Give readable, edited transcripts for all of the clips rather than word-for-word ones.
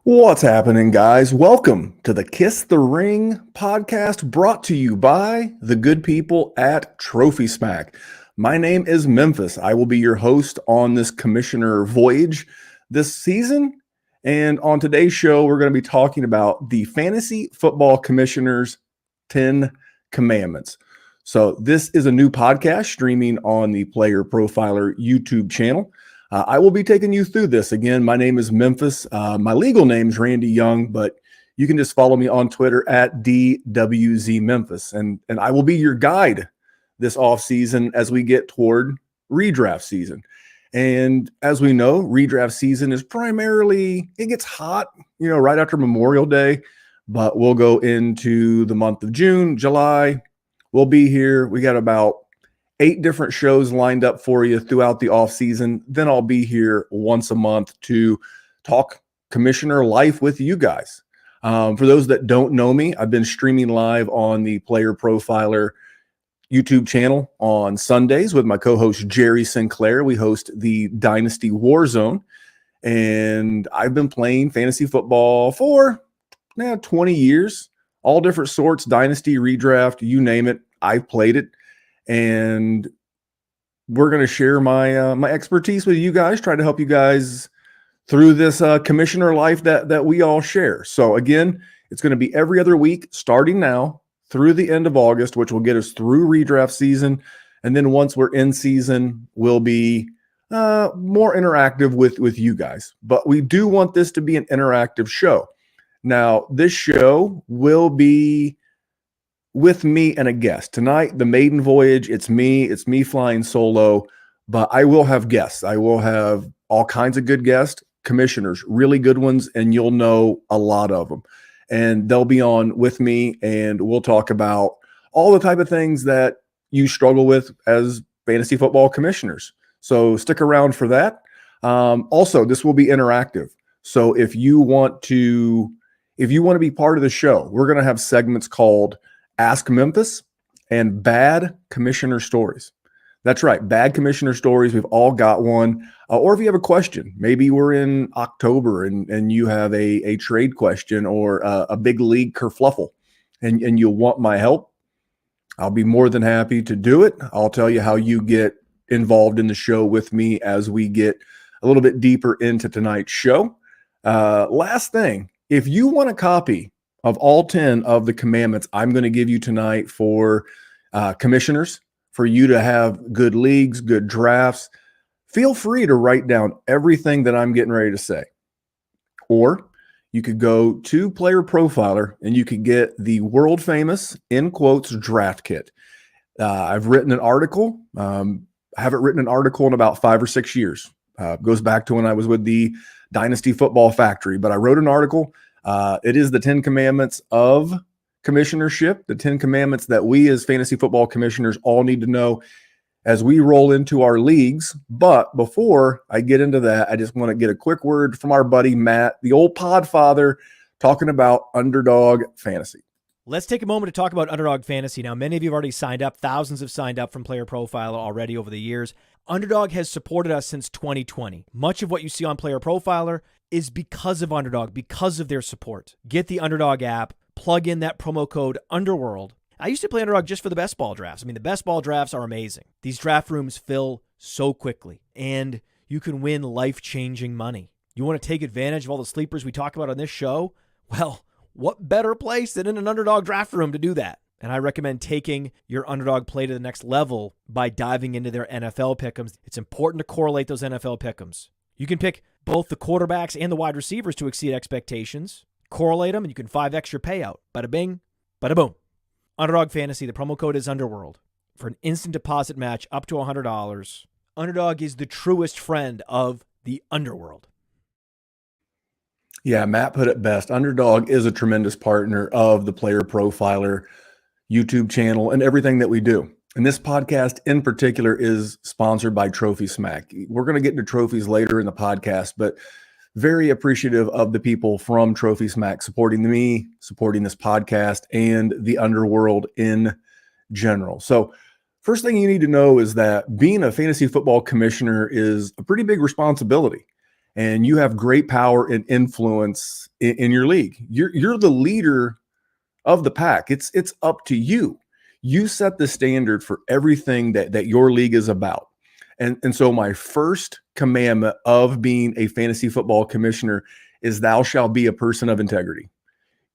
What's happening, guys? Welcome to the Kiss the Ring podcast brought to you by the good people at Trophy Smack. My name is Memphis. I will be your host on this commissioner voyage this season. And on today's show, we're going to be talking about the Fantasy Football Commissioner's 10 Commandments. So, this is a new podcast streaming on the Player Profiler YouTube channel. I will be taking you through this. Again, my name is Memphis. My legal name is Randy Young, but you can just follow me on Twitter at DWZMemphis. And I will be your guide this offseason as we get toward redraft season. And as we know, redraft season is primarily, it gets hot, right after Memorial Day, but we'll go into the month of June, July. We'll be here. We got about 8 different shows lined up for you throughout the off season. Then I'll be here once a month to talk commissioner life with you guys. For those that don't know me, I've been streaming live on the Player Profiler YouTube channel on Sundays with my co-host Jerry Sinclair. We host the Dynasty Warzone, and I've been playing fantasy football for 20 years, all different sorts, Dynasty, redraft, you name it, I've played it. And we're going to share my expertise with you guys, try to help you guys through this commissioner life that we all share. So again, it's going to be every other week starting now through the end of August, which will get us through redraft season. And then once we're in season, we'll be more interactive with you guys. But we do want this to be an interactive show. Now, this show will be with me and a guest. Tonight, the maiden voyage, it's me flying solo, but I will have guests. I will have all kinds of good guests, commissioners, really good ones, and you'll know a lot of them. And they'll be on with me, and we'll talk about all the type of things that you struggle with as fantasy football commissioners. So stick around for that. Also, this will be interactive. So if you want to be part of the show, we're going to have segments called Ask Memphis and Bad Commissioner Stories. That's right, Bad Commissioner Stories. We've all got one. Or if you have a question, maybe we're in October and you have a trade question or a big league kerfluffle and you want my help, I'll be more than happy to do it. I'll tell you how you get involved in the show with me as we get a little bit deeper into tonight's show. Last thing, if you want a copy of all 10 of the commandments I'm going to give you tonight for commissioners, for you to have good leagues, good drafts, feel free to write down everything that I'm getting ready to say. Or you could go to Player Profiler and you could get the world famous, in quotes, draft kit. I've written an article. I haven't written an article in about 5 or 6 years. Goes back to when I was with the Dynasty Football Factory, but I wrote an article. It is the 10 commandments of commissionership, the 10 commandments that we as fantasy football commissioners all need to know as we roll into our leagues. But before I get into that, I just want to get a quick word from our buddy Matt, the old Podfather, talking about Underdog Fantasy. Let's take a moment to talk about Underdog Fantasy. Now, many of you have already signed up. Thousands have signed up from Player Profiler already over the years. Underdog has supported us since 2020. Much of what you see on Player Profiler is because of Underdog, because of their support. Get the Underdog app, plug in that promo code Underworld. I used to play Underdog just for the best ball drafts. I mean, the best ball drafts are amazing. These draft rooms fill so quickly, and you can win life-changing money. You want to take advantage of all the sleepers we talk about on this show? Well, what better place than in an Underdog draft room to do that? And I recommend taking your Underdog play to the next level by diving into their NFL pick'ems. It's important to correlate those NFL pick'ems. You can pick both the quarterbacks and the wide receivers to exceed expectations. Correlate them, and you can 5x your payout. Bada bing, bada boom. Underdog Fantasy, the promo code is Underworld. For an instant deposit match up to $100, Underdog is the truest friend of the Underworld. Yeah, Matt put it best. Underdog is a tremendous partner of the Player Profiler YouTube channel and everything that we do. And this podcast in particular is sponsored by Trophy Smack. We're going to get into trophies later in the podcast, but very appreciative of the people from Trophy Smack supporting me, supporting this podcast, and the Underworld in general. So first thing you need to know is that being a fantasy football commissioner is a pretty big responsibility. and you have great power and influence in your league. You're the leader of the pack. It's up to you. You set the standard for everything that your league is about. And so my first commandment of being a fantasy football commissioner is thou shalt be a person of integrity.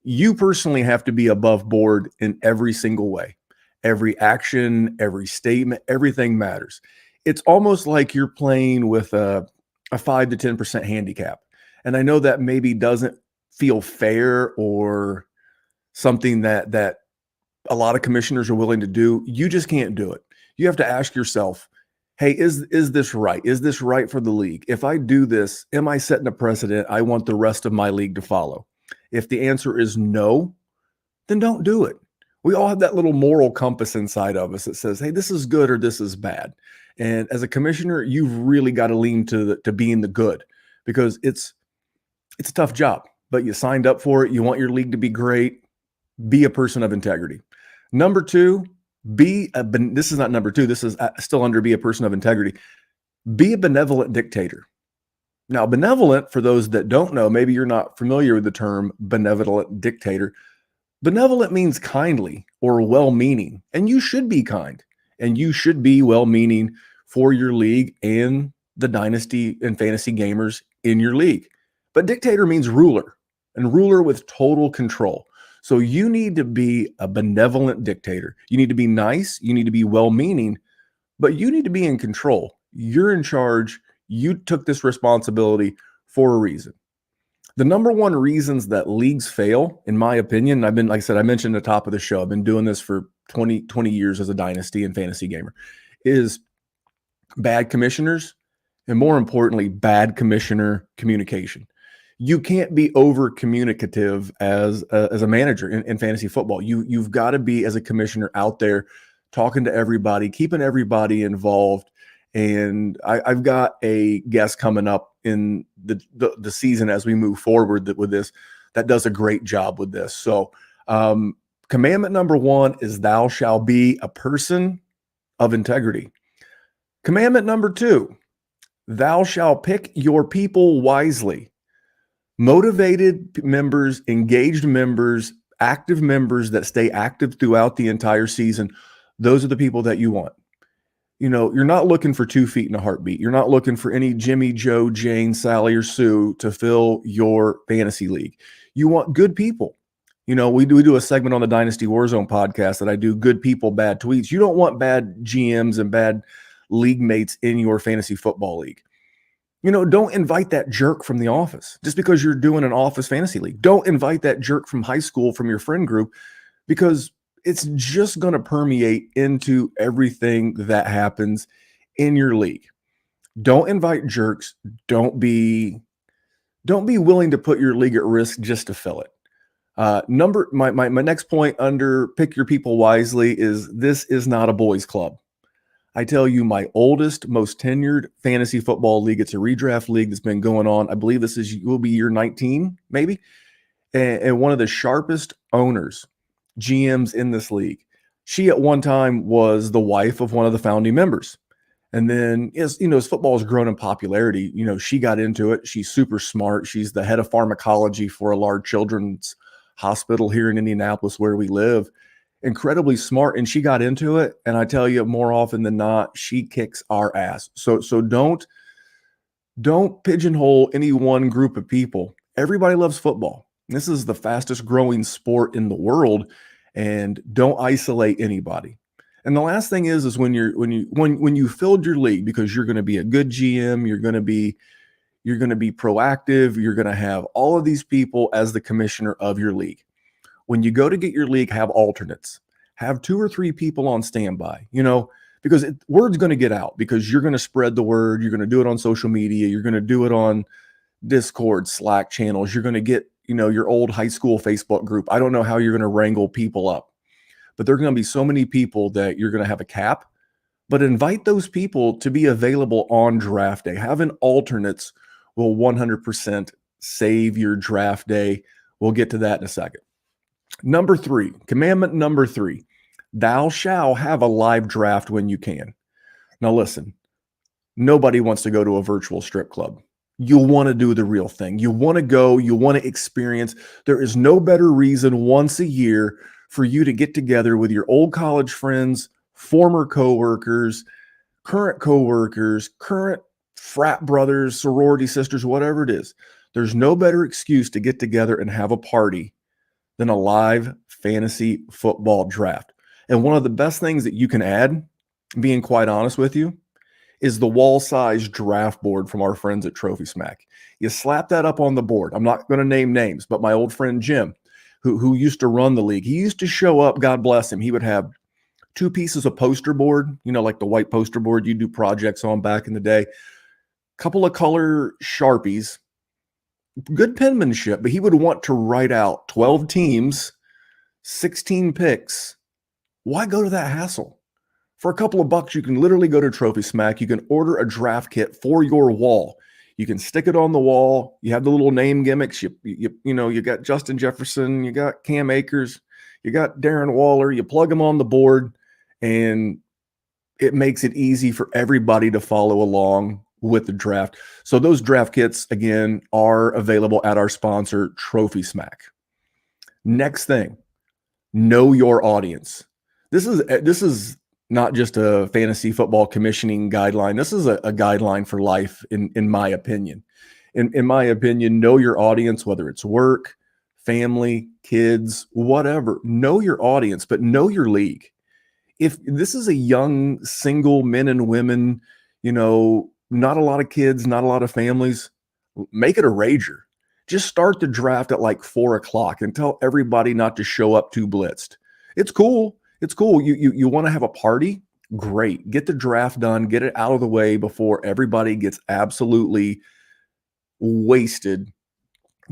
You personally have to be above board in every single way. Every action, every statement, everything matters. It's almost like you're playing with a 5 to 10% handicap. And I know that maybe doesn't feel fair or something that a lot of commissioners are willing to do. You just can't do it. You have to ask yourself, hey, is this right? Is this right for the league? If I do this, am I setting a precedent I want the rest of my league to follow? If the answer is no, then don't do it. We all have that little moral compass inside of us that says, hey, this is good or this is bad. And as a commissioner, you've really got to lean to being the good, because it's a tough job, but you signed up for it. You want your league to be great. Be a person of integrity. Number two, this is not number two. This is still under be a person of integrity. Be a benevolent dictator. Now, benevolent, for those that don't know, maybe you're not familiar with the term benevolent dictator. Benevolent means kindly or well-meaning, and you should be kind, and you should be well-meaning for your league and the dynasty and fantasy gamers in your league. But dictator means ruler, and ruler with total control. So you need to be a benevolent dictator. You need to be nice, you need to be well-meaning, but you need to be in control. You're in charge. You took this responsibility for a reason. The number one reasons that leagues fail, in my opinion, I've been, like I said, I mentioned at the top of the show, I've been doing this for 20 years as a dynasty and fantasy gamer, is bad commissioners, and more importantly, bad commissioner communication. You can't be over communicative as a manager in fantasy football. You've got to be, as a commissioner, out there talking to everybody, keeping everybody involved. And I've got a guest coming up in the season as we move forward with this that does a great job with this. So commandment number one is thou shalt be a person of integrity. Commandment number two, thou shalt pick your people wisely. Motivated members, engaged members, active members that stay active throughout the entire season, those are the people that you want. You know, you're not looking for 2 feet in a heartbeat. You're not looking for any Jimmy, Joe, Jane, Sally, or Sue to fill your fantasy league. You want good people. You know, we do a segment on the Dynasty Warzone podcast that I do, good people, bad tweets. You don't want bad GMs and bad league mates in your fantasy football league. You know, don't invite that jerk from the office just because you're doing an office fantasy league. Don't invite that jerk from high school, from your friend group, because it's just going to permeate into everything that happens in your league. Don't invite jerks. Don't be willing to put your league at risk just to fill it. My next point under pick your people wisely is this is not a boys club. I tell you, my oldest, most tenured fantasy football league, it's a redraft league that's been going on. I believe will be year 19, maybe. And one of the sharpest owners, GMs in this league, she at one time was the wife of one of the founding members. And then, as football has grown in popularity, she got into it. She's super smart. She's the head of pharmacology for a large children's hospital here in Indianapolis where we live. Incredibly smart, and she got into it. And I tell you, more often than not, she kicks our ass. So don't pigeonhole any one group of people. Everybody loves football. This is the fastest growing sport in the world, and don't isolate anybody. And the last thing is when you filled your league, because you're going to be a good GM, you're going to be proactive, you're going to have all of these people as the commissioner of your league. When you go to get your league, have alternates. Have 2 or 3 people on standby, because word's going to get out, because you're going to spread the word. You're going to do it on social media. You're going to do it on Discord, Slack channels. You're going to get, your old high school Facebook group. I don't know how you're going to wrangle people up, but there are going to be so many people that you're going to have a cap. But invite those people to be available on draft day. Having alternates will 100% save your draft day. We'll get to that in a second. Commandment number 3, thou shalt have a live draft when you can. Now listen, nobody wants to go to a virtual strip club. you'll want to do the real thing. You want to go, you want to experience. There is no better reason once a year for you to get together with your old college friends, former coworkers, current frat brothers, sorority sisters, whatever it is. There's no better excuse to get together and have a party than a live fantasy football draft. And one of the best things that you can add, being quite honest with you, is the wall size draft board from our friends at Trophy Smack. You slap that up on the board. I'm not going to name names, but my old friend Jim, who used to run the league, he used to show up, God bless him. He would have 2 pieces of poster board, like the white poster board you do projects on back in the day, couple of color Sharpies, good penmanship, but he would want to write out 12 teams, 16 picks. Why go to that hassle? For a couple of bucks, you can literally go to Trophy Smack. You can order a draft kit for your wall. You can stick it on the wall. You have the little name gimmicks. You got Justin Jefferson, you got Cam Akers, you got Darren Waller. You plug them on the board, and it makes it easy for everybody to follow along with the draft. So those draft kits, again, are available at our sponsor, Trophy Smack. Next thing, know your audience. This is not just a fantasy football commissioning guideline. This is a guideline for life, in my opinion. In my opinion, know your audience, whether it's work, family, kids, whatever. Know your audience, but know your league. If this is a young, single men and women, not a lot of kids, not a lot of families, make it a rager. Just start the draft at like 4:00 and tell everybody not to show up too blitzed. It's cool. It's cool. You want to have a party? Great. Get the draft done. Get it out of the way before everybody gets absolutely wasted.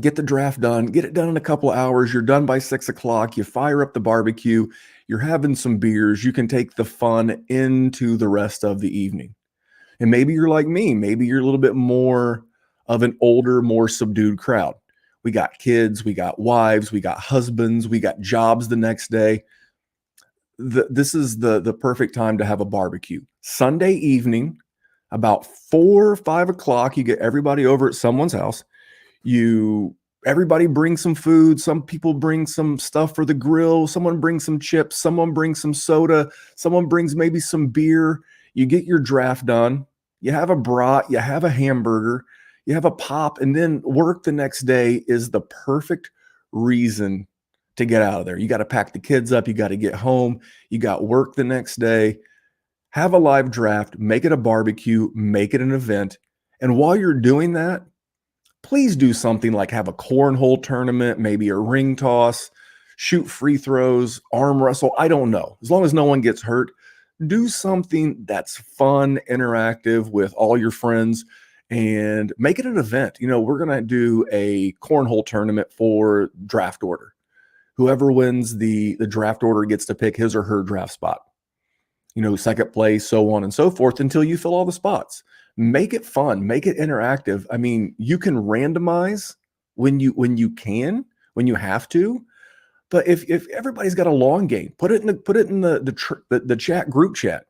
Get the draft done. Get it done in a couple of hours. You're done by 6:00. You fire up the barbecue. You're having some beers. You can take the fun into the rest of the evening. And maybe you're like me. Maybe you're a little bit more of an older, more subdued crowd. We got kids. We got wives. We got husbands. We got jobs the next day. This is the perfect time to have a barbecue. Sunday evening, about 4 or 5 o'clock, you get everybody over at someone's house. Everybody brings some food. Some people bring some stuff for the grill. Someone brings some chips. Someone brings some soda. Someone brings maybe some beer. You get your draft done. You have a brat. You have a hamburger. You have a pop. And then work the next day is the perfect reason to get out of there. You got to pack the kids up. You got to get home. You got work the next day. Have a live draft. Make it a barbecue. Make it an event. And while you're doing that, please do something like have a cornhole tournament, maybe a ring toss, shoot free throws, arm wrestle. I don't know. As long as no one gets hurt, do something that's fun, interactive with all your friends, and make it an event. We're going to do a cornhole tournament for draft order. Whoever wins the draft order gets to pick his or her draft spot. Second place, so on and so forth until you fill all the spots. Make it fun, make it interactive. I mean, you can randomize when you have to, but if everybody's got a long game, put it in the chat group chat.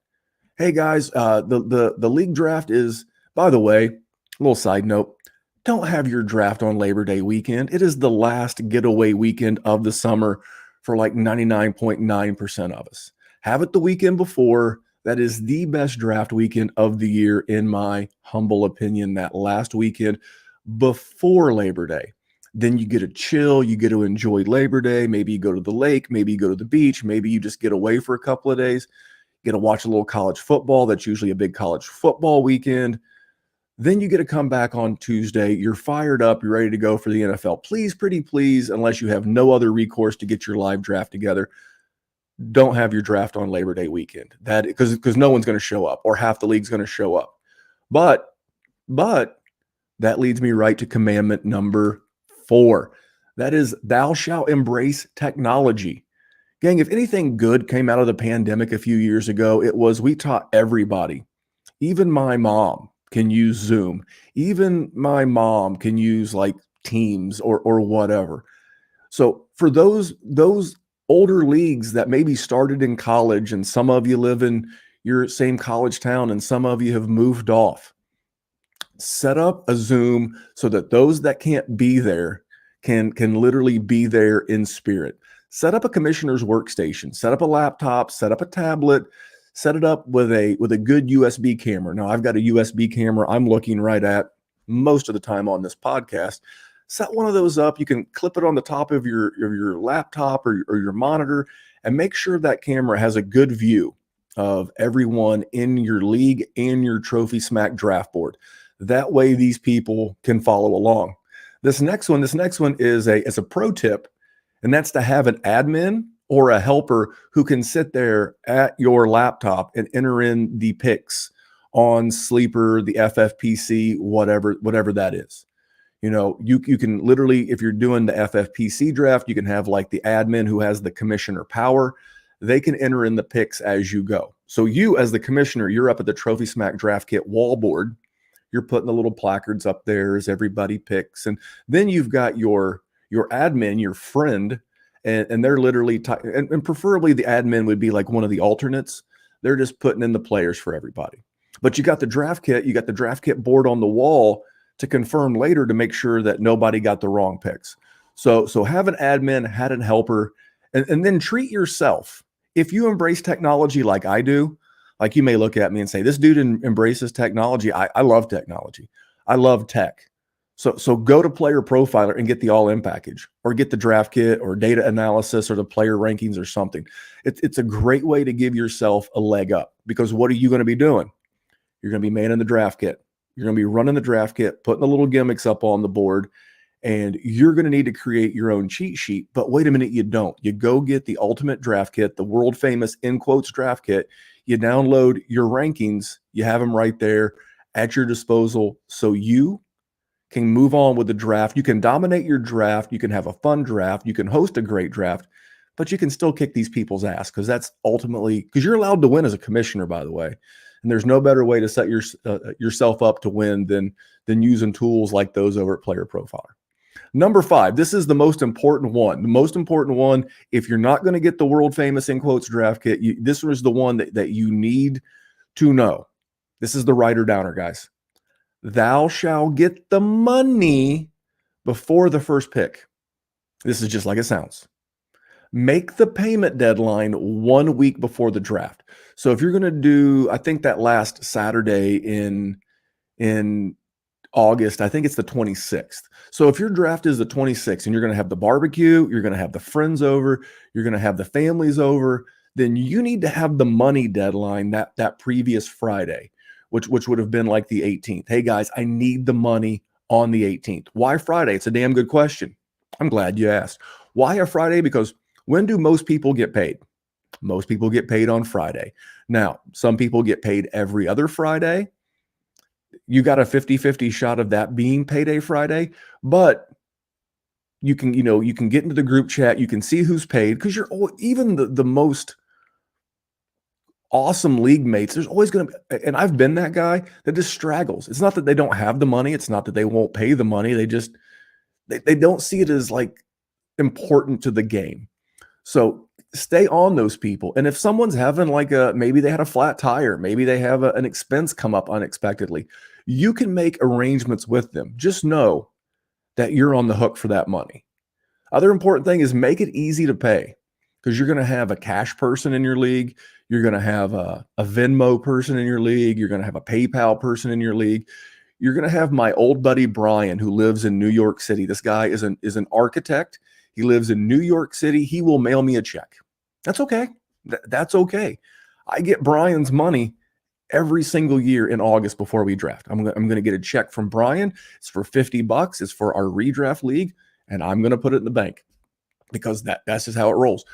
Hey guys, the league draft is, by the way, a little side note, don't have your draft on Labor Day weekend. It is the last getaway weekend of the summer for like 99.9% of us. Have it the weekend before. That is the best draft weekend of the year, in my humble opinion, that last weekend before Labor Day. Then you get to chill. You get to enjoy Labor Day. Maybe you go to the lake. Maybe you go to the beach. Maybe you just get away for a couple of days. You get to watch a little college football. That's usually a big college football weekend. Then you get to come back on Tuesday. You're fired up. You're ready to go for the NFL. Please, pretty please, unless you have no other recourse to get your live draft together, don't have your draft on Labor Day weekend. That because no one's going to show up, or half the league's going to show up. But that leads me right to commandment number 4. That is, thou shalt embrace technology. Gang, if anything good came out of the pandemic a few years ago, it was we taught everybody. Even my mom can use Zoom. Even my mom can use like Teams or whatever. So for those older leagues that maybe started in college, and some of you live in your same college town and some of you have moved off, Set up a Zoom so that those that can't be there can literally be there in spirit. Set up a commissioner's workstation, set up a laptop, set up a tablet, set it up with a good USB camera. Now I've got a USB camera I'm looking right at most of the time on this podcast. Set one of those up. You can clip it on the top of your laptop or your monitor, and make sure that camera has a good view of everyone in your league and your Trophy Smack draft board. That way these people can follow along. This next one is a pro tip, and that's to have an admin or a helper who can sit there at your laptop and enter in the picks on Sleeper, the FFPC, whatever that is. You know, you can literally, if you're doing the FFPC draft, you can have like the admin who has the commissioner power. They can enter in the picks as you go. So you, as the commissioner, you're up at the Trophy Smack Draft Kit wall board. You're putting the little placards up there as everybody picks. And then you've got your admin, your friend, and they're literally, and preferably the admin would be like one of the alternates. They're just putting in the players for everybody. But you got the draft kit board on the wall to confirm later to make sure that nobody got the wrong picks. So have an admin, had a helper, and then treat yourself. If you embrace technology like I do, like you may look at me and say, this dude embraces technology. I love technology. I love tech. So go to Player Profiler and get the all-in package, or get the draft kit or data analysis or the player rankings or something. It's a great way to give yourself a leg up, because what are you going to be doing? You're going to be manning the draft kit. You're going to be running the draft kit, putting the little gimmicks up on the board, and you're going to need to create your own cheat sheet. But wait a minute, you don't. You go get the ultimate draft kit, the world famous in quotes draft kit. You download your rankings. You have them right there at your disposal, so you can move on with the draft. You can dominate your draft. You can have a fun draft. You can host a great draft, but you can still kick these people's ass, because that's ultimately, because you're allowed to win as a commissioner, by the way. And there's no better way to set yourself up to win than using tools like those over at Player Profiler. Number 5, this is the most important one. The most important one, if you're not going to get the world famous in quotes draft kit, this was the one that you need to know. This is the writer downer, guys. Thou shalt get the money before the first pick. This is just like it sounds. Make the payment deadline 1 week before the draft. So if you're going to do, I think that last Saturday in August, I think it's the 26th. So if your draft is the 26th and you're going to have the barbecue, you're going to have the friends over, you're going to have the families over, then you need to have the money deadline that previous Friday, which would have been like the 18th. Hey guys, I need the money on the 18th. Why Friday? It's a damn good question. I'm glad you asked. Why a Friday? Because when do most people get paid? Most people get paid on Friday. Now, some people get paid every other Friday. You got a 50-50 shot of that being payday Friday, but you can get into the group chat. You can see who's paid, because you're even the most awesome league mates. There's always going to be, and I've been that guy that just straggles. It's not that they don't have the money. It's not that they won't pay the money. They just, they don't see it as like important to the game. So stay on those people. And if someone's having maybe they had a flat tire, maybe they have an expense come up unexpectedly, you can make arrangements with them. Just know that you're on the hook for that money. Other important thing is make it easy to pay, because you're going to have a cash person in your league. You're going to have a Venmo person in your league. You're going to have a PayPal person in your league. You're going to have my old buddy Brian, who lives in New York City. This guy is an architect. He lives in New York City. He will mail me a check. That's okay. That's okay. I get Brian's money every single year in August before we draft. I'm going to get a check from Brian. It's for $50. It's for our redraft league, and I'm going to put it in the bank, because that's just how it rolls.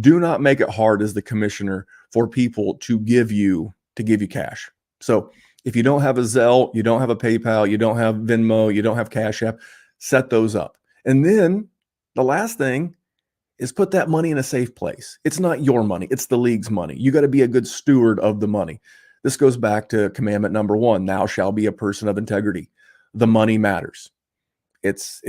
Do not make it hard as the commissioner for people to give you cash. So if you don't have a Zelle, you don't have a PayPal, you don't have Venmo, you don't have Cash App, set those up. And then the last thing is put that money in a safe place. It's not your money. It's the league's money. You got to be a good steward of the money. This goes back to commandment number 1, thou shalt be a person of integrity. The money matters. It's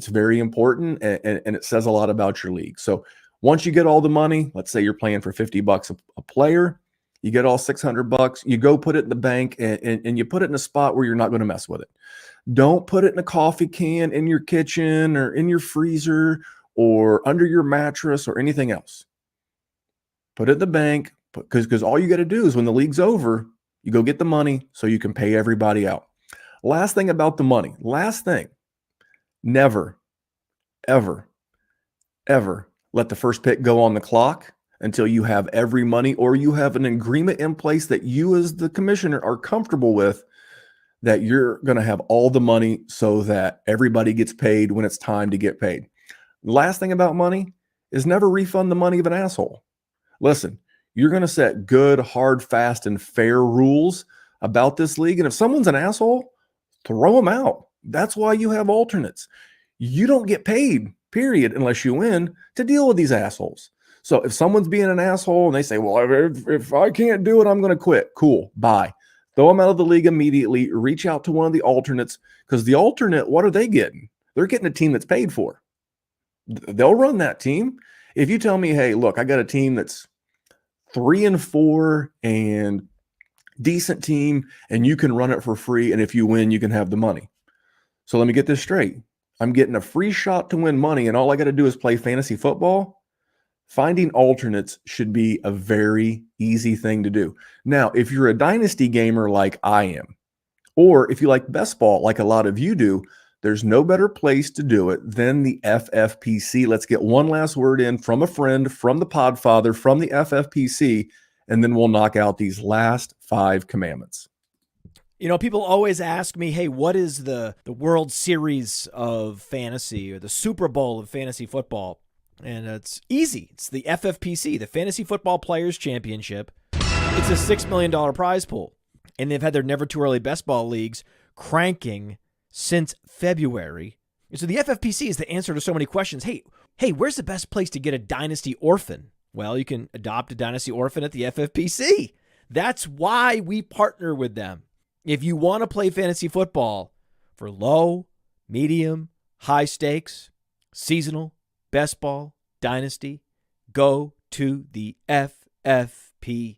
very important, and it says a lot about your league. So once you get all the money, let's say you're playing for $50 a player, You get all $600, you go put it in the bank and you put it in a spot where you're not going to mess with it. Don't put it in a coffee can in your kitchen or in your freezer or under your mattress or anything else. Put it in the bank because all you got to do is when the league's over, you go get the money so you can pay everybody out. Last thing about the money. Last thing. Never, ever, ever let the first pick go on the clock until you have every money or you have an agreement in place that you as the commissioner are comfortable with, that you're going to have all the money so that everybody gets paid when it's time to get paid. Last thing about money is never refund the money of an asshole. Listen, you're going to set good, hard, fast, and fair rules about this league. And if someone's an asshole, throw them out. That's why you have alternates. You don't get paid, period, unless you win, to deal with these assholes. So if someone's being an asshole and they say, well, if I can't do it, I'm going to quit. Cool, bye. Throw them out of the league immediately. Reach out to one of the alternates, because the alternate, what are they getting? They're getting a team that's paid for. They'll run that team. If you tell me, hey, look, I got a team that's 3-4 and decent team, and you can run it for free, and if you win, you can have the money. So let me get this straight. I'm getting a free shot to win money, and all I got to do is play fantasy football. Finding alternates should be a very easy thing to do. Now, if you're a dynasty gamer like I am, or if you like best ball like a lot of you do, there's no better place to do it than the FFPC. Let's get one last word in from a friend, from the Podfather, from the FFPC, and then we'll knock out these last 5 commandments. You know, people always ask me, hey, what is the World Series of fantasy or the Super Bowl of fantasy football? And it's easy. It's the FFPC, the Fantasy Football Players Championship. It's a $6 million prize pool. And they've had their Never Too Early Best Ball leagues cranking since February. And so the FFPC is the answer to so many questions. Hey, where's the best place to get a Dynasty Orphan? Well, you can adopt a Dynasty Orphan at the FFPC. That's why we partner with them. If you want to play fantasy football for low, medium, high stakes, seasonal, best ball, dynasty, go to the FFPC.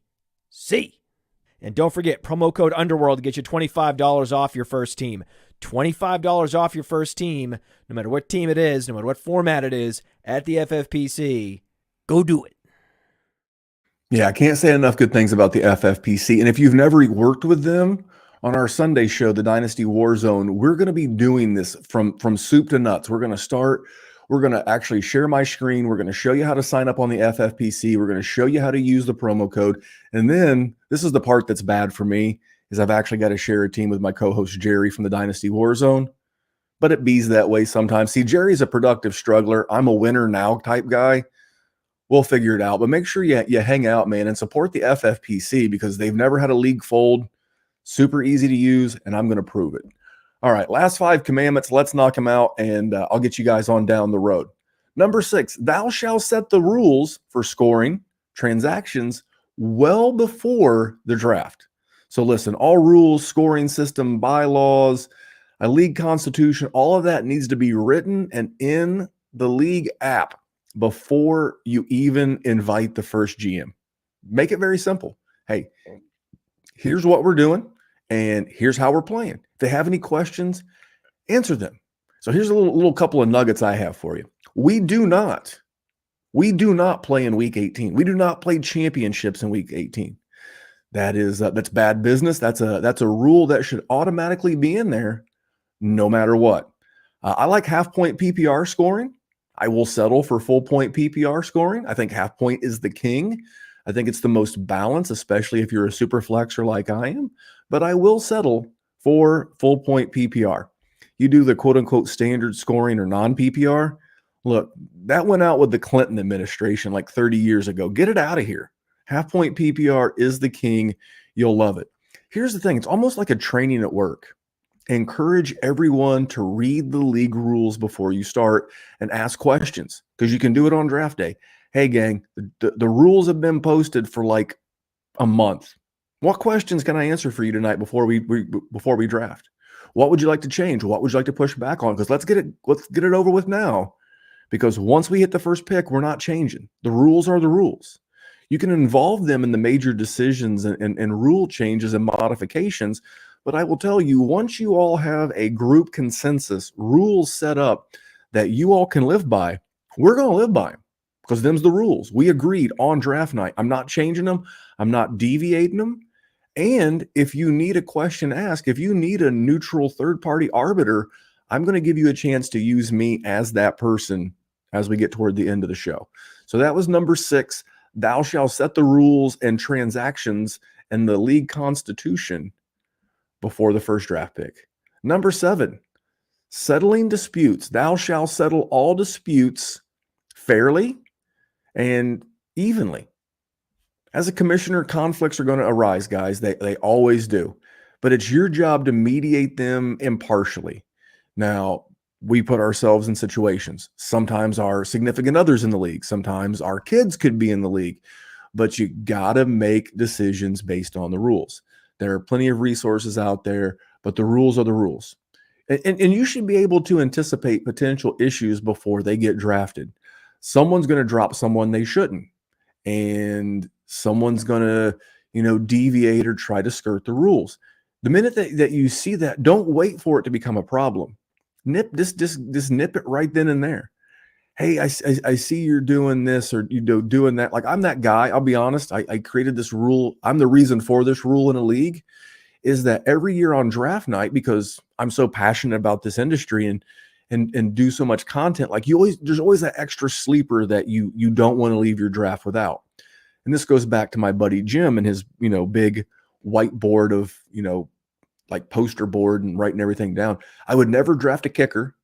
And don't forget, promo code Underworld to get you $25 off your first team. $25 off your first team, no matter what team it is, no matter what format it is, at the FFPC. Go do it. Yeah, I can't say enough good things about the FFPC. And if you've never worked with them, on our Sunday show, the Dynasty Warzone, we're going to be doing this from soup to nuts. We're going to actually share my screen. We're going to show you how to sign up on the FFPC. We're going to show you how to use the promo code. And then this is the part that's bad for me, is I've actually got to share a team with my co-host Jerry from the Dynasty Warzone. But it bees that way sometimes. See, Jerry's a productive struggler. I'm a winner now type guy. We'll figure it out. But make sure you hang out, man, and support the FFPC, because they've never had a league fold. Super easy to use, and I'm going to prove it. All right, last 5 commandments. Let's knock them out, and I'll get you guys on down the road. Number 6, thou shalt set the rules for scoring transactions well before the draft. So listen, all rules, scoring system, bylaws, a league constitution, all of that needs to be written and in the league app before you even invite the first GM. Make it very simple. Hey, here's what we're doing, and here's how we're playing. If they have any questions, answer them. So here's a little couple of nuggets I have for you. We do not play in week 18. We do not play championships in week 18. That's bad business. That's a rule that should automatically be in there no matter what. I like half point PPR scoring. I will settle for full point PPR scoring. I think half point is the king. I think it's the most balanced, especially if you're a super flexer like I am. But I will settle for full point PPR. You do the quote unquote standard scoring or non-PPR. Look, that went out with the Clinton administration like 30 years ago. Get it out of here. Half point PPR is the king. You'll love it. Here's the thing. It's almost like a training at work. Encourage everyone to read the league rules before you start and ask questions, because you can do it on draft day. Hey, gang, the rules have been posted for like a month. What questions can I answer for you tonight before we draft? What would you like to change? What would you like to push back on? Because let's get it over with now. Because once we hit the first pick, we're not changing. The rules are the rules. You can involve them in the major decisions and rule changes and modifications. But I will tell you, once you all have a group consensus, rules set up that you all can live by, we're going to live by them because them's the rules. We agreed on draft night. I'm not changing them. I'm not deviating them. And if you need a question asked, if you need a neutral third-party arbiter, I'm going to give you a chance to use me as that person as we get toward the end of the show. So that was number 6. Thou shalt set the rules and transactions and the league constitution before the first draft pick. Number 7, settling disputes. Thou shalt settle all disputes fairly and evenly. As a commissioner, conflicts are going to arise, guys. They always do. But it's your job to mediate them impartially. Now, we put ourselves in situations. Sometimes our significant others in the league. Sometimes our kids could be in the league. But you got to make decisions based on the rules. There are plenty of resources out there, but the rules are the rules. And you should be able to anticipate potential issues before they get drafted. Someone's going to drop someone they shouldn't. And someone's going to, deviate or try to skirt the rules. The minute that you see that, don't wait for it to become a problem. Just nip it right then and there. Hey, I see you're doing this or doing that. Like, I'm that guy. I'll be honest. I created this rule. I'm the reason for this rule in a league is that every year on draft night, because I'm so passionate about this industry and do so much content, like there's always that extra sleeper that you don't want to leave your draft without. And this goes back to my buddy Jim and his, big whiteboard of, like poster board and writing everything down. I would never draft a kicker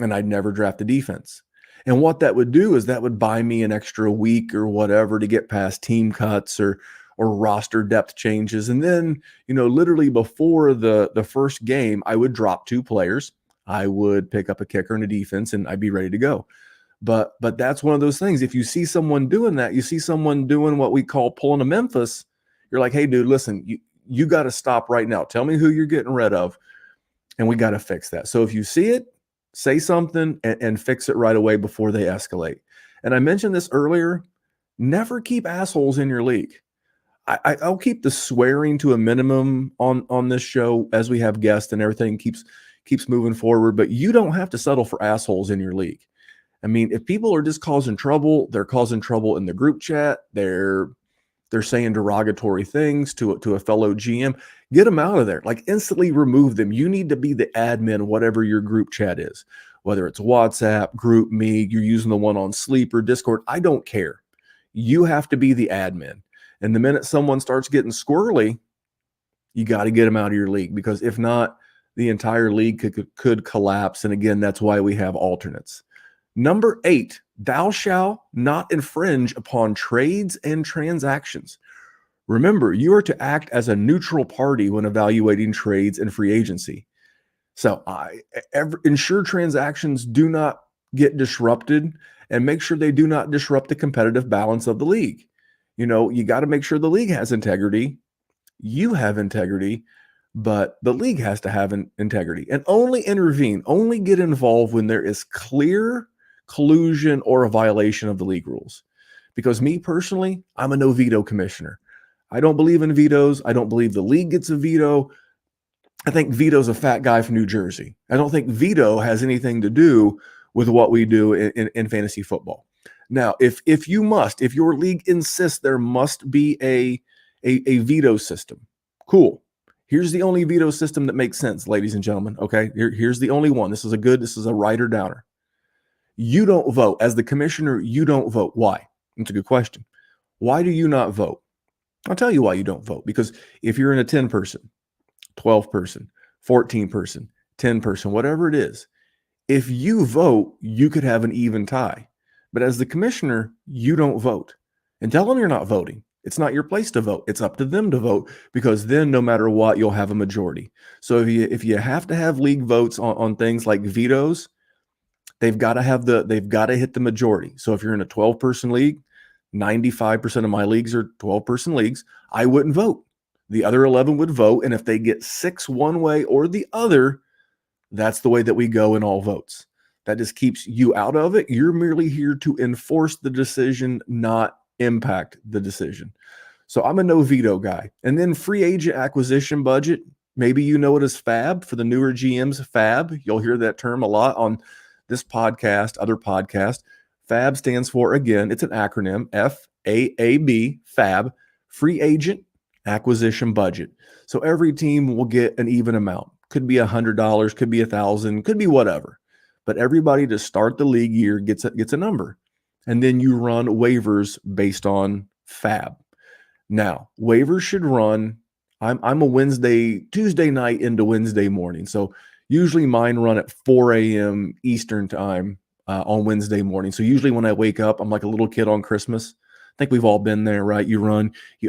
and I'd never draft a defense. And what that would do is that would buy me an extra week or whatever to get past team cuts or roster depth changes. And then, literally before the first game, I would drop 2 players. I would pick up a kicker and a defense and I'd be ready to go. But that's one of those things. If you see someone doing that, you see someone doing what we call pulling a Memphis, you're like, hey, dude, listen, you got to stop right now. Tell me who you're getting rid of, and we got to fix that. So if you see it, say something and fix it right away before they escalate. And I mentioned this earlier, never keep assholes in your league. I'll keep the swearing to a minimum on this show as we have guests and everything keeps moving forward, but you don't have to settle for assholes in your league. I mean, if people are just causing trouble, they're causing trouble in the group chat. They're saying derogatory things to a fellow GM. Get them out of there. Like, instantly remove them. You need to be the admin, whatever your group chat is, whether it's WhatsApp, GroupMe, you're using the one on Sleep or Discord. I don't care. You have to be the admin. And the minute someone starts getting squirrely, you got to get them out of your league, because if not, the entire league could collapse. And again, that's why we have alternates. Number 8, thou shalt not infringe upon trades and transactions. Remember, you are to act as a neutral party when evaluating trades and free agency. So ensure transactions do not get disrupted and make sure they do not disrupt the competitive balance of the league. You got to make sure the league has integrity. You have integrity, but the league has to have integrity. And only intervene, only get involved when there is clear collusion or a violation of the league rules. Because me personally, I'm a no veto commissioner. I don't believe in vetoes. I don't believe the league gets a veto. I think veto's a fat guy from New Jersey. I don't think veto has anything to do with what we do in fantasy football. Now, if your league insists there must be a veto system, cool. Here's the only veto system that makes sense, ladies and gentlemen. Okay, here's the only one. This is a writer downer. You don't vote. As the commissioner, you don't vote. Why? It's a good question. Why do you not vote? I'll tell you why you don't vote. Because if you're in a 10-person, 12-person, 14-person, 10-person, whatever it is, if you vote, you could have an even tie. But as the commissioner, you don't vote. And tell them you're not voting. It's not your place to vote. It's up to them to vote, because then no matter what, you'll have a majority. So if you have to have league votes on things like vetoes, they've got to hit the majority. So if you're in a 12-person league, 95% of my leagues are 12-person leagues, I wouldn't vote. The other 11 would vote. And if they get 6 one way or the other, that's the way that we go in all votes. That just keeps you out of it. You're merely here to enforce the decision, not impact the decision. So I'm a no veto guy. And then free agent acquisition budget. Maybe you know it as FAB for the newer GMs. FAB, you'll hear that term a lot on this podcast, other podcasts. FAB stands for, again, it's an acronym, FAAB, FAB, free agent acquisition budget. So every team will get an even amount. Could be $100, could be $1,000, could be whatever. But everybody to start the league year gets a number. And then you run waivers based on FAB. Now, waivers should run. I'm a Tuesday night into Wednesday morning. So usually mine run at 4 a.m. Eastern time on Wednesday morning. So usually when I wake up, I'm like a little kid on Christmas. I think we've all been there, right? You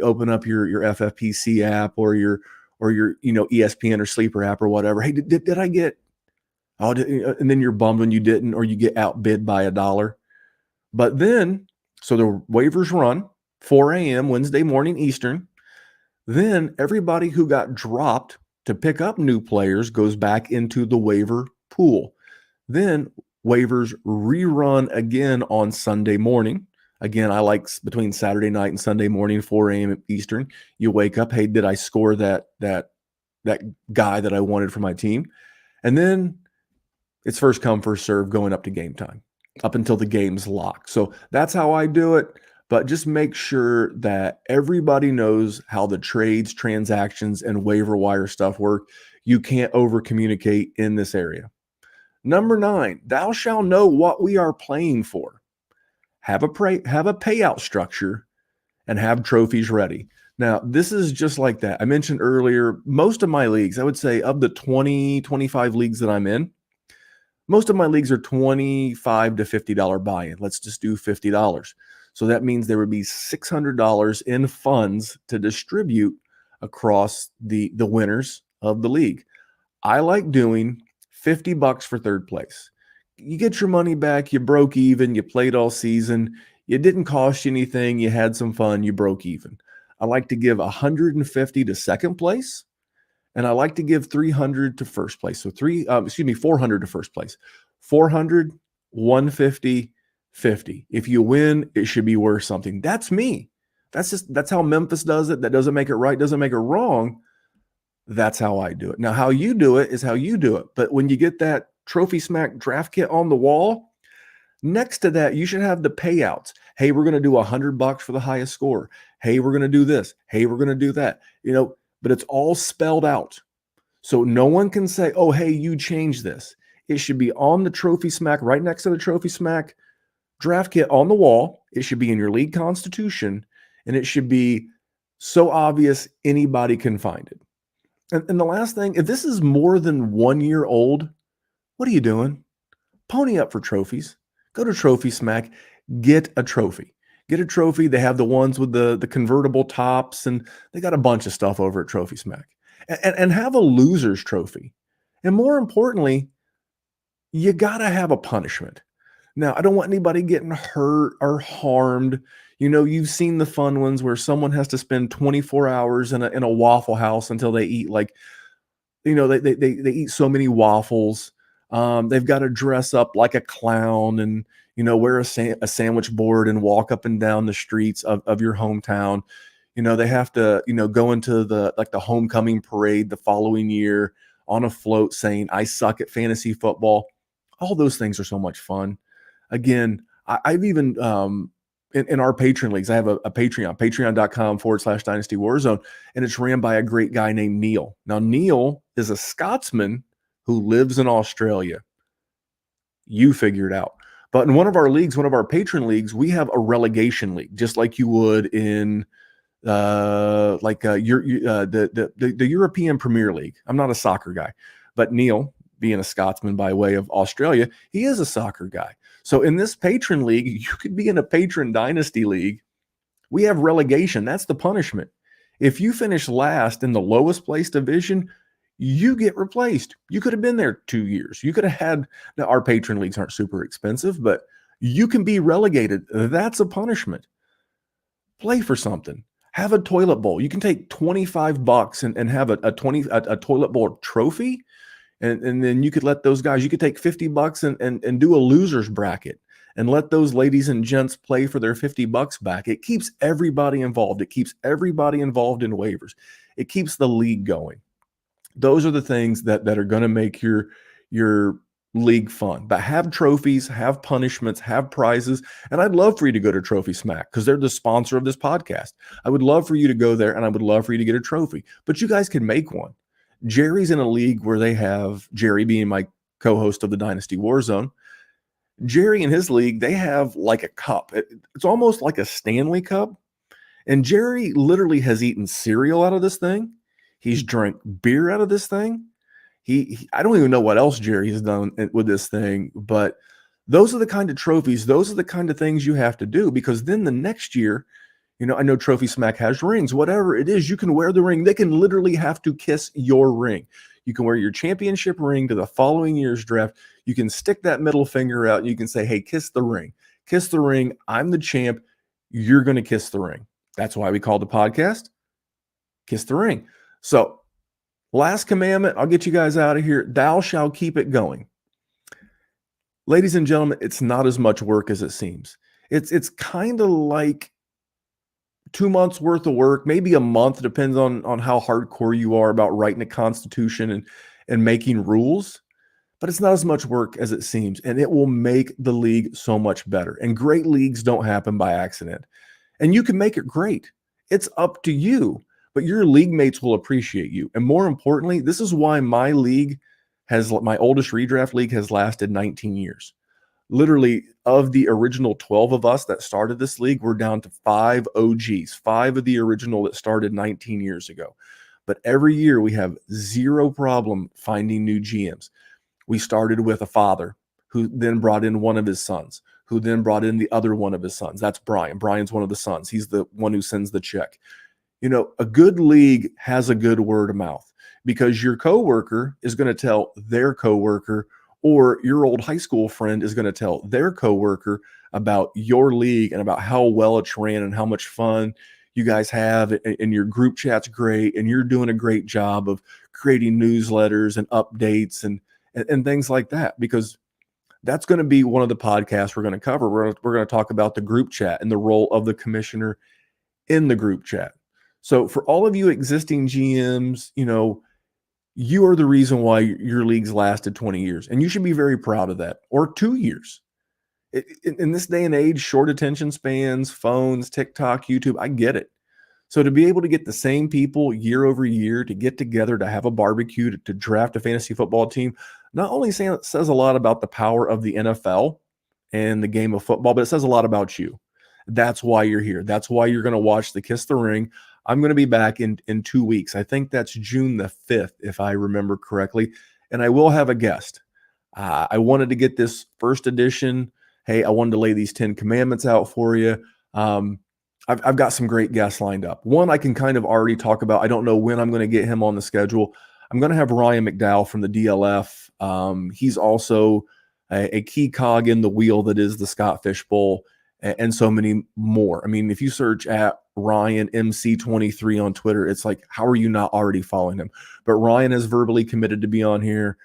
open up your FFPC app or your ESPN or Sleeper app or whatever. Hey, did I get? Oh, and then you're bummed when you didn't, or you get outbid by $1. But then, so the waivers run 4 a.m. Wednesday morning Eastern. Then everybody who got dropped to pick up new players goes back into the waiver pool. Then waivers rerun again on Sunday morning. Again, I like between Saturday night and Sunday morning, 4 a.m. Eastern. You wake up, hey, did I score that guy that I wanted for my team? And then it's first come, first serve going up to game time, up until the game's locked. So that's how I do it. But just make sure that everybody knows how the trades, transactions, and waiver wire stuff work. You can't over communicate in this area. Number 9, thou shalt know what we are playing for. Have a payout structure and have trophies ready. Now, this is just like that. I mentioned earlier, most of my leagues, I would say of the 20, 25 leagues that I'm in, most of my leagues are $25 to $50 buy-in. Let's just do $50. So that means there would be $600 in funds to distribute across the winners of the league. I like doing $50 for third place. You get your money back, you broke even, you played all season, it didn't cost you anything, you had some fun, you broke even. I like to give $150 to second place, and I like to give $300 to first place. So $400 to first place. 400, 150, 50. If you win, it should be worth something. That's me. That's how Memphis does it. That doesn't make it right, doesn't make it wrong. That's how I do it. Now, how you do it is how you do it. But when you get that Trophy Smack draft kit on the wall, next to that, you should have the payouts. Hey, we're going to do $100 for the highest score. Hey, we're going to do this. Hey, we're going to do that. But it's all spelled out. So no one can say, oh, hey, you changed this. It should be on the Trophy Smack, right next to the Trophy Smack draft kit on the wall. It should be in your league constitution, and it should be so obvious anybody can find it. And the last thing, if this is more than 1 year old, what are you doing? Pony up for trophies. Go to Trophy Smack, get a trophy. Get a trophy. They have the ones with the convertible tops, and they got a bunch of stuff over at Trophy Smack. And have a loser's trophy. And more importantly, you got to have a punishment. Now, I don't want anybody getting hurt or harmed. You've seen the fun ones where someone has to spend 24 hours in a Waffle House until they eat they eat so many waffles. They've got to dress up like a clown and, wear a sandwich board and walk up and down the streets of your hometown. They have to, go into the homecoming parade the following year on a float saying, I suck at fantasy football. All those things are so much fun. Again, I've even, in our patron leagues, I have a Patreon, patreon.com/Dynasty Warzone, and it's ran by a great guy named Neil. Now, Neil is a Scotsman who lives in Australia. You figure it out. But in one of our leagues, one of our patron leagues, we have a relegation league, just like you would in the European Premier League. I'm not a soccer guy, but Neil, being a Scotsman by way of Australia, he is a soccer guy. So in this patron league, you could be in a patron dynasty league. We have relegation. That's the punishment. If you finish last in the lowest place division, you get replaced. You could have been there 2 years. You could have had, now our patron leagues aren't super expensive, but you can be relegated. That's a punishment. Play for something. Have a toilet bowl. You can take $25 and have a toilet bowl trophy. And then you could let those guys, you could take $50 and do a loser's bracket and let those ladies and gents play for their $50 back. It keeps everybody involved. It keeps everybody involved in waivers. It keeps the league going. Those are the things that are going to make your league fun. But have trophies, have punishments, have prizes. And I'd love for you to go to Trophy Smack because they're the sponsor of this podcast. I would love for you to go there, and I would love for you to get a trophy. But you guys can make one. Jerry's in a league where they have, Jerry being my co-host of the Dynasty Warzone, Jerry in his league, they have like a cup. It's almost like a Stanley Cup. And Jerry literally has eaten cereal out of this thing. He's drank beer out of this thing. I don't even know what else Jerry has done with this thing, but those are the kind of trophies, those are the kind of things you have to do, because then the next year, I know Trophy Smack has rings, whatever it is, you can wear the ring. They can literally have to kiss your ring. You can wear your championship ring to the following year's draft. You can stick that middle finger out and you can say, hey, kiss the ring. Kiss the ring. I'm the champ. You're going to kiss the ring. That's why we call the podcast Kiss the Ring. So, last commandment, I'll get you guys out of here. Thou shalt keep it going. Ladies and gentlemen, it's not as much work as it seems. It's kind of like 2 months worth of work, maybe a month, depends on how hardcore you are about writing a constitution and making rules. But it's not as much work as it seems, and it will make the league so much better. And great leagues don't happen by accident. And you can make it great. It's up to you, but your league mates will appreciate you. And more importantly, this is why my oldest redraft league has lasted 19 years. Literally, of the original 12 of us that started this league, we're down to 5 OGs, 5 of the original that started 19 years ago. But every year we have zero problem finding new GMs. We started with a father who then brought in one of his sons, who then brought in the other one of his sons. That's Brian. Brian's one of the sons. He's the one who sends the check. A good league has a good word of mouth, because your coworker is going to tell their coworker, or your old high school friend is going to tell their coworker about your league and about how well it's ran and how much fun you guys have, and your group chat's great, and you're doing a great job of creating newsletters and updates and things like that, because that's going to be one of the podcasts we're going to cover. We're going to talk about the group chat and the role of the commissioner in the group chat. So for all of you existing GMs, you are the reason why your league's lasted 20 years, and you should be very proud of that, or 2 years. In this day and age, short attention spans, phones, TikTok, YouTube, I get it. So to be able to get the same people year over year to get together, to have a barbecue, to draft a fantasy football team, not only says a lot about the power of the NFL and the game of football, but it says a lot about you. That's why you're here. That's why you're going to watch the Kiss the Ring. I'm going to be back in 2 weeks. I think that's June the 5th, if I remember correctly. And I will have a guest. I wanted to get this first edition. Hey, I wanted to lay these 10 commandments out for you. I've got some great guests lined up. One I can kind of already talk about. I don't know when I'm going to get him on the schedule. I'm going to have Ryan McDowell from the DLF. He's also a key cog in the wheel that is the Scott Fish Bowl, and so many more. I mean, if you search at Ryan MC23 on Twitter, it's like, how are you not already following him? But Ryan is verbally committed to be on here.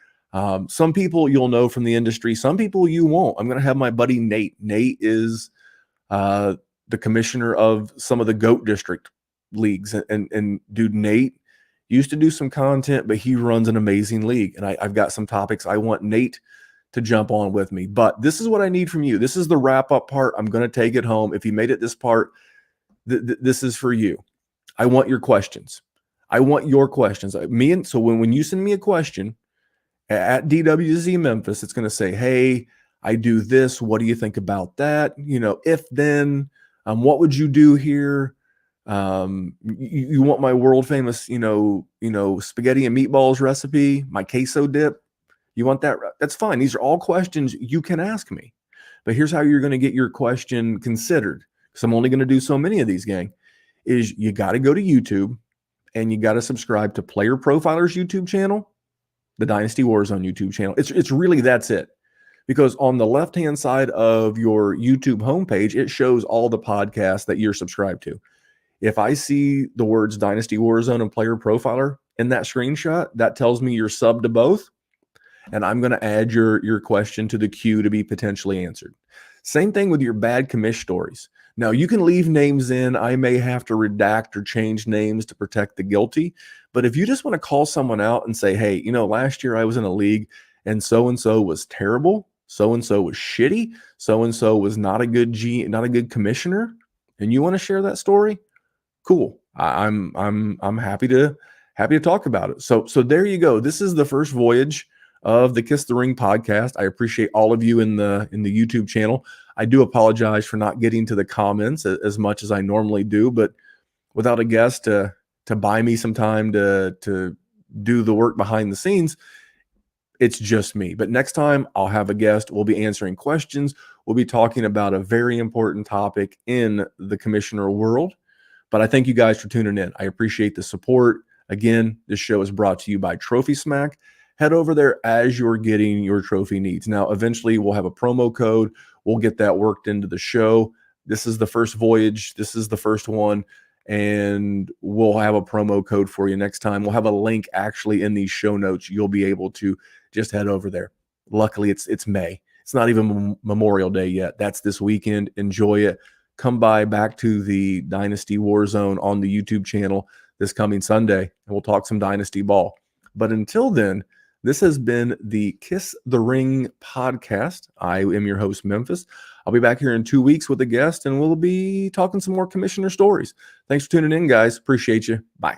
Some people you'll know from the industry, some people you won't. I'm going to have my buddy Nate. Nate is the commissioner of some of the GOAT district leagues. And dude, Nate used to do some content, but he runs an amazing league. And I've got some topics I want Nate to jump on with me. But this is what I need from you. This is the wrap up part. I'm going to take it home. If you made it this part, this is for you. I want your questions. I want your questions. So when you send me a question at DWZ Memphis, it's going to say, hey, I do this. What do you think about that? If then, what would you do here? You want my world famous, spaghetti and meatballs recipe, my queso dip. You want that? That's fine. These are all questions you can ask me. But here's how you're going to get your question considered, because I'm only going to do so many of these, gang, is you got to go to YouTube and you got to subscribe to Player Profiler's YouTube channel, the Dynasty Warzone YouTube channel. It's really, that's it. Because on the left-hand side of your YouTube homepage, it shows all the podcasts that you're subscribed to. If I see the words Dynasty Warzone and Player Profiler in that screenshot, that tells me you're subbed to both. And I'm going to add your question to the queue to be potentially answered. Same thing with your bad commish stories. Now, you can leave names in. I may have to redact or change names to protect the guilty. But if you just want to call someone out and say, hey, last year I was in a league and so was terrible, so was shitty, so was not a good commissioner, and you want to share that story, cool. I'm happy to talk about it. So there you go. This is the first voyage of the Kiss the Ring podcast. I appreciate all of you in the YouTube channel. I do apologize for not getting to the comments as much as I normally do, but without a guest to buy me some time to do the work behind the scenes, it's just me. But next time I'll have a guest. We'll be answering questions. We'll be talking about a very important topic in the commissioner world. But I thank you guys for tuning in. I appreciate the support. Again, this show is brought to you by Trophy Smack. Head over there as you're getting your trophy needs. Now, eventually we'll have a promo code. We'll get that worked into the show. This is the first voyage. This is the first one. And we'll have a promo code for you next time. We'll have a link actually in these show notes. You'll be able to just head over there. Luckily, it's May. It's not even Memorial Day yet. That's this weekend. Enjoy it. Come by back to the Dynasty Warzone on the YouTube channel this coming Sunday, and we'll talk some Dynasty ball. But until then, this has been the Kiss the Ring podcast. I am your host, Memphis. I'll be back here in 2 weeks with a guest, and we'll be talking some more commissioner stories. Thanks for tuning in, guys. Appreciate you. Bye.